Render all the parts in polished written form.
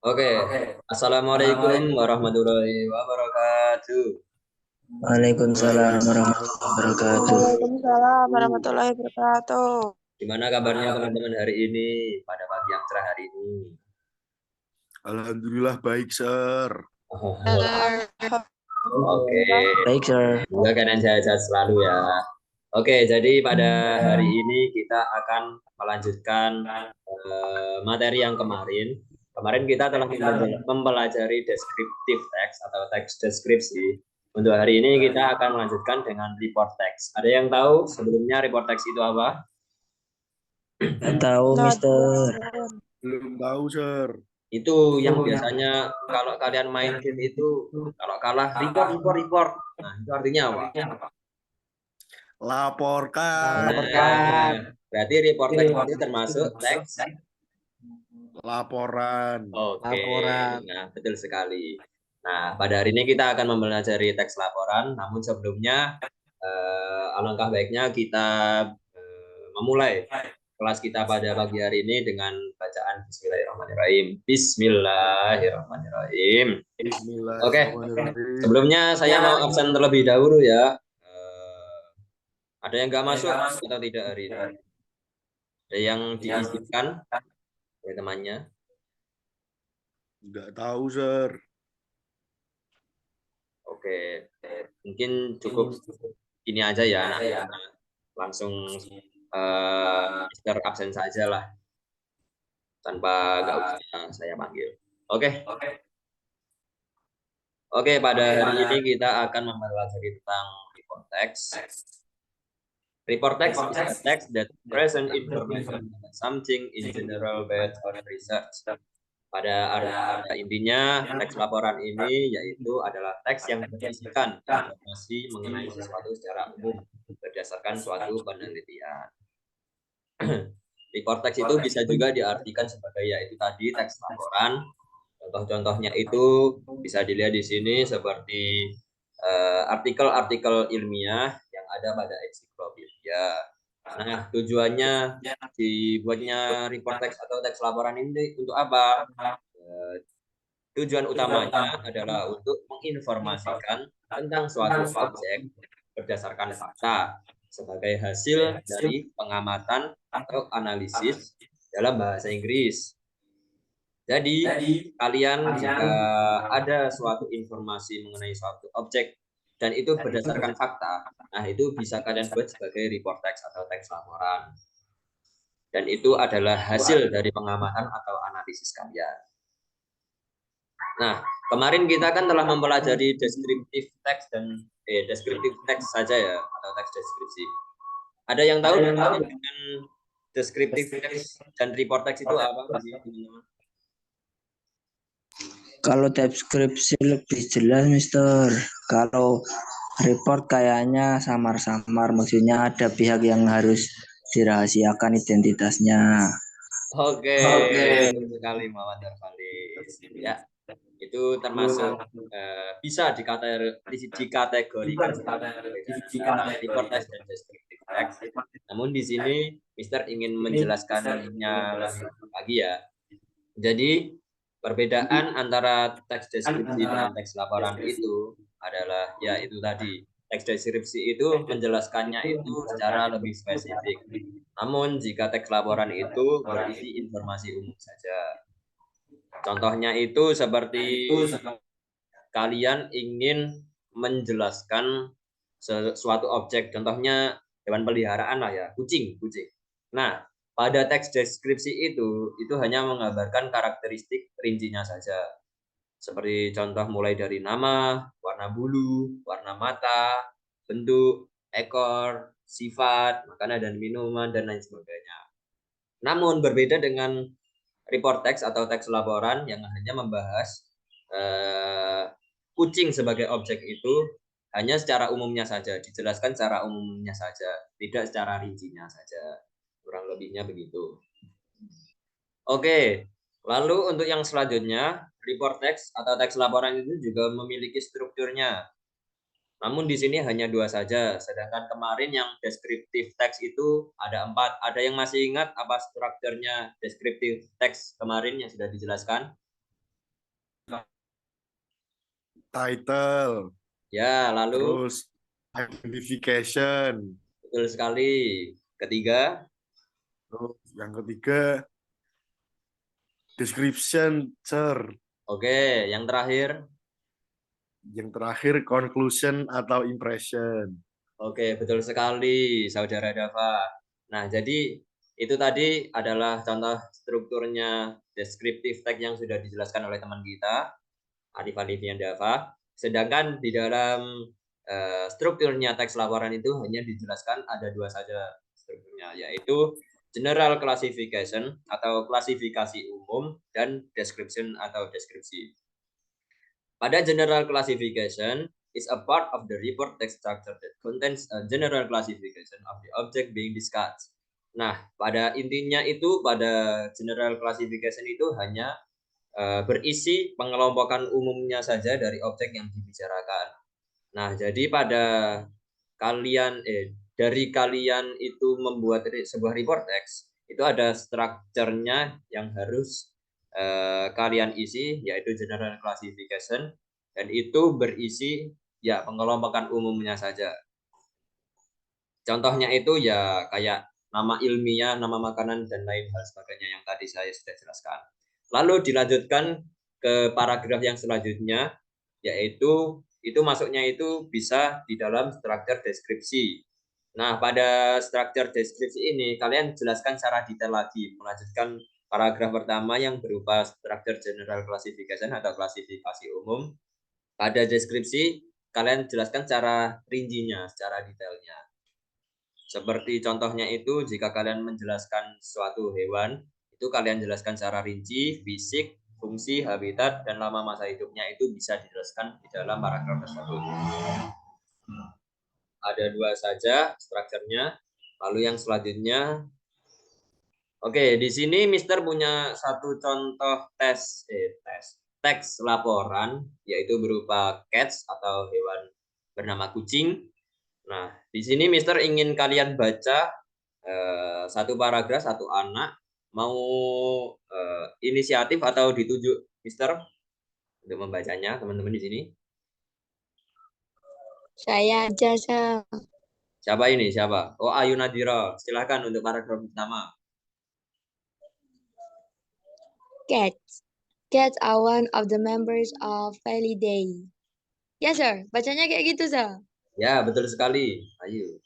Oke, Assalamualaikum warahmatullahi wabarakatuh. Waalaikumsalam warahmatullahi wabarakatuh. Waalaikumsalam warahmatullahi wabarakatuh. Gimana kabarnya teman-teman hari ini, pada pagi yang cerah hari ini? Alhamdulillah baik, Sir. Oke, Baik, sir. semoga keadaan sehat selalu ya. Oke, jadi pada hari ini kita akan melanjutkan materi yang kemarin. Kemarin kita telah mempelajari descriptive text atau teks deskripsi. Untuk hari ini kita akan melanjutkan dengan report text. Ada yang tahu sebelumnya report text itu apa? Nggak tahu, Mister. Belum tahu, Sir. Itu yang biasanya kalau kalian main game itu kalau kalah report. Nah, itu artinya apa? Laporkan. Berarti report text itu termasuk teks Laporan. Oke. Nah, betul sekali. Nah, pada hari ini kita akan mempelajari teks laporan, namun sebelumnya alangkah baiknya kita memulai kelas kita pada pagi hari ini dengan bacaan Bismillahirrahmanirrahim. Bismillahirrahmanirrahim. Oke, sebelumnya saya mau absen terlebih dahulu ya. Ada yang nggak masuk atau tidak hari ini? Ada yang diizinkan oleh temannya? Nggak tahu, Sir. Oke, mungkin cukup ini aja ya, langsung Mister absen saja lah, tanpa nggak usah saya panggil. Oke, pada hari ini kita akan mempelajari tentang report text. Report text is a text that present information about something in general based on research. Pada intinya, teks laporan ini yaitu adalah teks yang berisikan informasi mengenai sesuatu secara umum berdasarkan suatu penelitian. Report text itu bisa juga diartikan sebagai yaitu tadi teks laporan. Contoh-contohnya itu bisa dilihat di sini seperti artikel-artikel ilmiah yang ada pada ensiklopedia. Nah, tujuannya dibuatnya report text atau teks laporan ini untuk apa? Tujuan utamanya adalah untuk menginformasikan tentang suatu objek berdasarkan fakta sebagai hasil dari pengamatan atau analisis dalam bahasa Inggris. Jadi, kalian jika ada suatu informasi mengenai suatu objek dan itu berdasarkan fakta, nah itu bisa kalian buat sebagai report text atau teks laporan. Dan itu adalah hasil dari pengamatan atau analisis kalian. Nah, kemarin kita kan telah mempelajari descriptive text dan descriptive text saja ya, atau teks deskripsi. Ada yang tahu dengan descriptive text dan report text itu apa sih, teman-teman? Kalau deskripsi lebih jelas, Mister. Kalau report kayaknya samar-samar, maksudnya ada pihak yang harus dirahasiakan identitasnya. Oke, betul sekali Muhammad Darfalis. Ya, itu termasuk bisa dikategorikan sebagai report text dan descriptive text. Namun di sini Mister ingin menjelaskannya lebih lagi ya. Jadi perbedaan antara teks deskripsi dengan teks laporan itu adalah ya itu tadi. Teks deskripsi itu menjelaskannya itu secara lebih spesifik. Namun jika teks laporan itu berisi informasi umum saja. Contohnya itu seperti kalian ingin menjelaskan suatu objek, contohnya hewan peliharaan lah ya, kucing. Nah, pada teks deskripsi itu hanya menggambarkan karakteristik rincinya saja. Seperti contoh mulai dari nama, warna bulu, warna mata, bentuk, ekor, sifat, makanan dan minuman, dan lain sebagainya. Namun berbeda dengan report text atau teks laporan yang hanya membahas kucing sebagai objek itu hanya secara umumnya saja, dijelaskan secara umumnya saja, tidak secara rincinya saja. Kurang lebihnya begitu. Oke, lalu untuk yang selanjutnya, report text atau teks laporan itu juga memiliki strukturnya. Namun di sini hanya 2 saja, sedangkan kemarin yang descriptive text itu ada 4. Ada yang masih ingat apa strukturnya descriptive text kemarin yang sudah dijelaskan? Title. Ya, lalu Terus identification. betul sekali. Ketiga, Terus yang ketiga description, sir. oke. Yang terakhir, Yang terakhir conclusion atau impression. oke, betul sekali, Saudara Dava. Nah, jadi itu tadi adalah contoh strukturnya descriptive text yang sudah dijelaskan oleh teman kita, Arif Alifian Dava. Sedangkan di dalam strukturnya teks laporan itu hanya dijelaskan ada dua saja strukturnya, yaitu general classification atau klasifikasi umum dan description atau deskripsi. Pada general classification is a part of the report text structure that contains a general classification of the object being discussed. Nah, pada intinya itu pada general classification itu hanya berisi pengelompokan umumnya saja dari objek yang dibicarakan. Nah, jadi pada dari kalian itu membuat sebuah report text, itu ada strukturnya yang harus kalian isi, yaitu general classification, dan itu berisi ya pengelompokan umumnya saja. Contohnya itu ya kayak nama ilmiah, nama makanan, dan lain hal sebagainya yang tadi saya sudah jelaskan. Lalu dilanjutkan ke paragraf yang selanjutnya, yaitu itu masuknya itu bisa di dalam struktur deskripsi. Nah, pada struktur deskripsi ini kalian jelaskan secara detail lagi, melanjutkan paragraf pertama yang berupa struktur general classification atau klasifikasi umum. Pada deskripsi kalian jelaskan secara rincinya, secara detailnya. Seperti contohnya itu jika kalian menjelaskan suatu hewan, itu kalian jelaskan secara rinci, fisik, fungsi, habitat, dan lama masa hidupnya itu bisa dijelaskan di dalam paragraf tersebut. Ada dua saja strukturnya. Lalu yang selanjutnya, oke, di sini Mister punya satu contoh teks laporan, yaitu berupa cats atau hewan bernama kucing. Nah, di sini Mister ingin kalian baca satu paragraf, satu anak, mau inisiatif atau ditunjuk Mister untuk membacanya, teman-teman di sini. Saya aja, Sir. Siapa ini? Siapa? Oh, Ayu Nadira. Silakan untuk paragraf pertama. Cats. Cats are one of the members of Felidae. Ya, Sir. Bacanya kayak gitu, Sir. Ya, betul sekali. Ayu.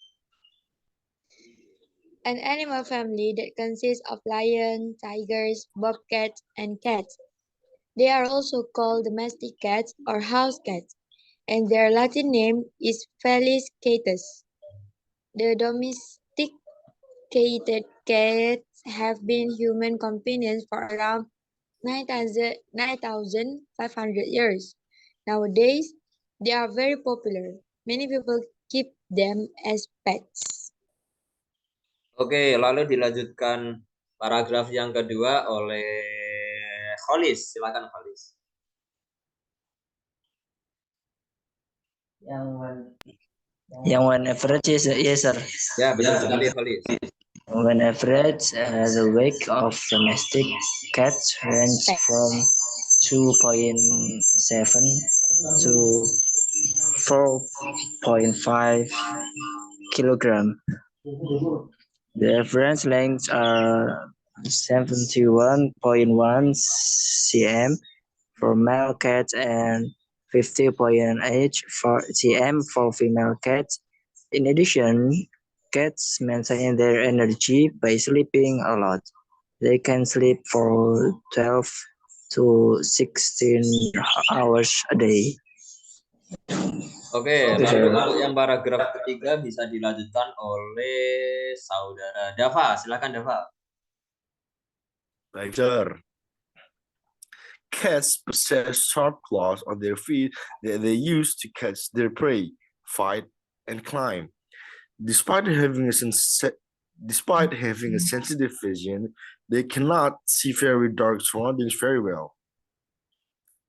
An animal family that consists of lions, tigers, bobcats, and cats. They are also called domestic cats or house cats, and their Latin name is Felis catus. The domesticated cats have been human companions for around 9,500 years. Nowadays, they are very popular. Many people keep them as pets. Oke, lalu dilanjutkan paragraf yang kedua oleh Kholis. Silakan Kholis. Yang one average, yes, sir. Ya, betul sekali Kholis. On average, the weight of domestic cats range from 2.7 to 4.5 kilogram. The average lengths are 71.1 cm for male cats and 50.8 cm for female cats. In addition, cats maintain their energy by sleeping a lot. They can sleep for 12 to 16 hours a day. Oke, lalu untuk yang paragraf ketiga bisa dilanjutkan oleh Saudara Dava. Silakan Dava. Baik, sir. Cats possess sharp claws on their feet that they use to catch their prey, fight, and climb. Despite having a sensitive vision, they cannot see very dark surroundings very well.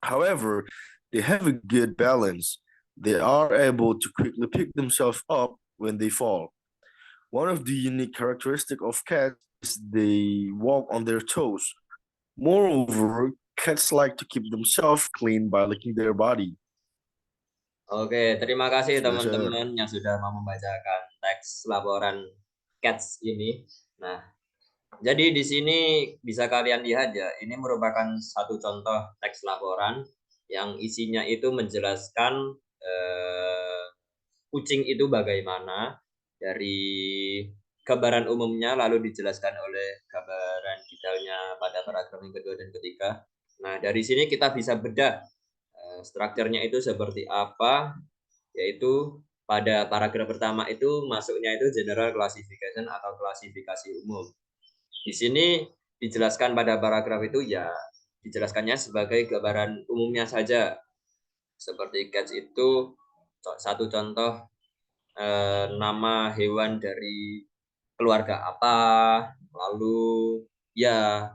However, they have a good balance. They are able to quickly pick themselves up when they fall. One of the unique characteristics of cats is they walk on their toes. Moreover, Cats like to keep themselves clean by licking their body. Oke, terima kasih Sudah, Sir. teman-teman yang sudah mau membacakan teks laporan CATS ini. Nah, jadi di sini bisa kalian lihat ya, ini merupakan satu contoh teks laporan yang isinya itu menjelaskan kucing itu bagaimana dari gambaran umumnya, lalu dijelaskan oleh gambaran detailnya pada paragraf yang kedua dan ketiga. Nah, dari sini kita bisa bedah strukturnya itu seperti apa, yaitu pada paragraf pertama itu masuknya itu general classification atau klasifikasi umum. Di sini dijelaskan pada paragraf itu ya dijelaskannya sebagai gambaran umumnya saja. Seperti cats itu satu contoh nama hewan dari keluarga apa, lalu ya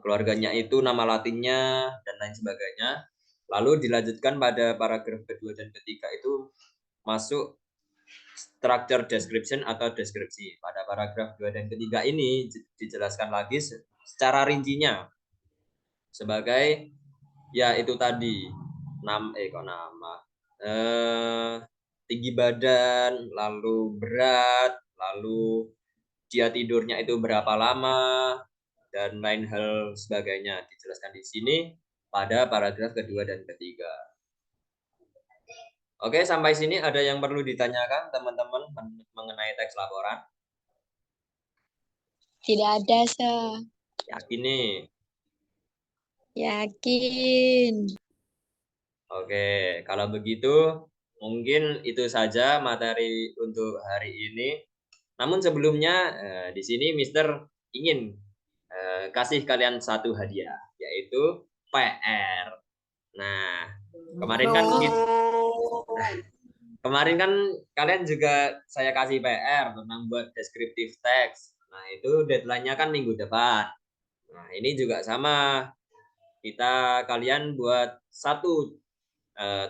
keluarganya itu nama latinnya dan lain sebagainya. Lalu dilanjutkan pada paragraf kedua dan ketiga itu masuk structure description atau deskripsi. Pada paragraf 2 dan ketiga ini dijelaskan lagi secara rincinya sebagai ya itu tadi tinggi badan, lalu berat, lalu dia tidurnya itu berapa lama dan lain hal sebagainya dijelaskan di sini pada paragraf kedua dan ketiga. Oke, sampai sini ada yang perlu ditanyakan teman-teman mengenai teks laporan? Tidak ada, Sir. Yakin nih? Yakin. Oke, kalau begitu mungkin itu saja materi untuk hari ini. Namun sebelumnya di sini Mister ingin kasih kalian satu hadiah, yaitu PR. Nah, kemarin kan kalian juga saya kasih PR tentang buat descriptive text. Nah, itu deadline-nya kan minggu depan. Nah, ini juga sama. Kalian buat satu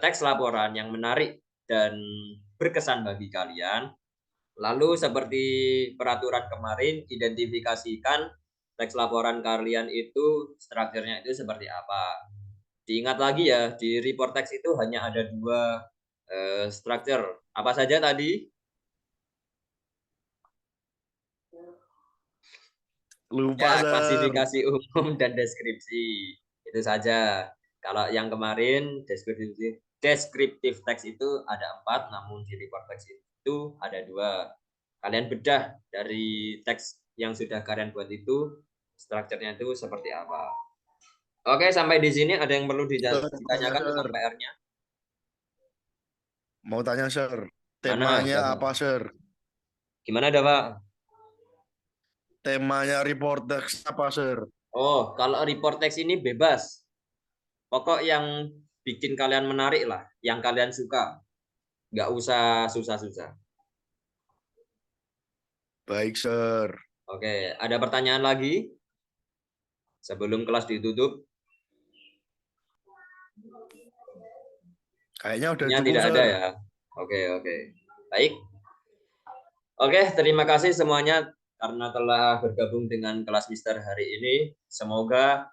teks laporan yang menarik dan berkesan bagi kalian. Lalu seperti peraturan kemarin, identifikasikan teks laporan kalian itu strukturnya itu seperti apa. Diingat lagi ya, di report text itu hanya ada 2 struktur. Apa saja tadi? Lupa, Ya, Sir. klasifikasi umum dan deskripsi. Itu saja. Kalau yang kemarin deskriptif text itu ada 4, namun di report text itu ada 2. Kalian bedah dari teks yang sudah kalian buat itu, strukturnya itu seperti apa. Oke, sampai di sini ada yang perlu ditanyakan tentang PR-nya? Mau tanya, Sir. Mana? Temanya apa, Sir? Gimana ada, Pak? Temanya report text apa, Sir? Oh, kalau report text ini bebas. Pokok yang bikin kalian menarik lah, yang kalian suka. Nggak usah susah-susah. Baik, Sir. Oke, ada pertanyaan lagi? Sebelum kelas ditutup? Kayaknya udah Kayaknya cukup, tidak Sir. ada ya. Oke. Baik. Oke, terima kasih semuanya karena telah bergabung dengan kelas Mister hari ini. Semoga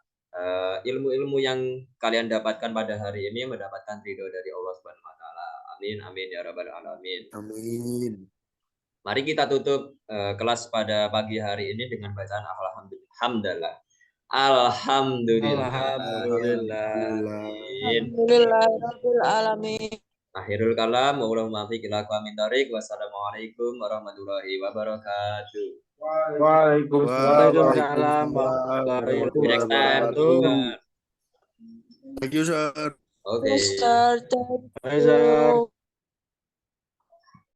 ilmu-ilmu yang kalian dapatkan pada hari ini mendapatkan ridho dari Allah Subhanahu wa taala. Amin amin ya rabbal alamin. Amin. Mari kita tutup kelas pada pagi hari ini dengan bacaan alhamdulillah. Alhamdulillah. Alhamdulillahirabbil alamin. Akhirul kalam, wassalamualaikum warahmatullahi wabarakatuh. Waalaikumsalam warahmatullahi Next time. wabarakatuh. Thank you, Sir. Okay. Sir, thank Bye, Sir. you.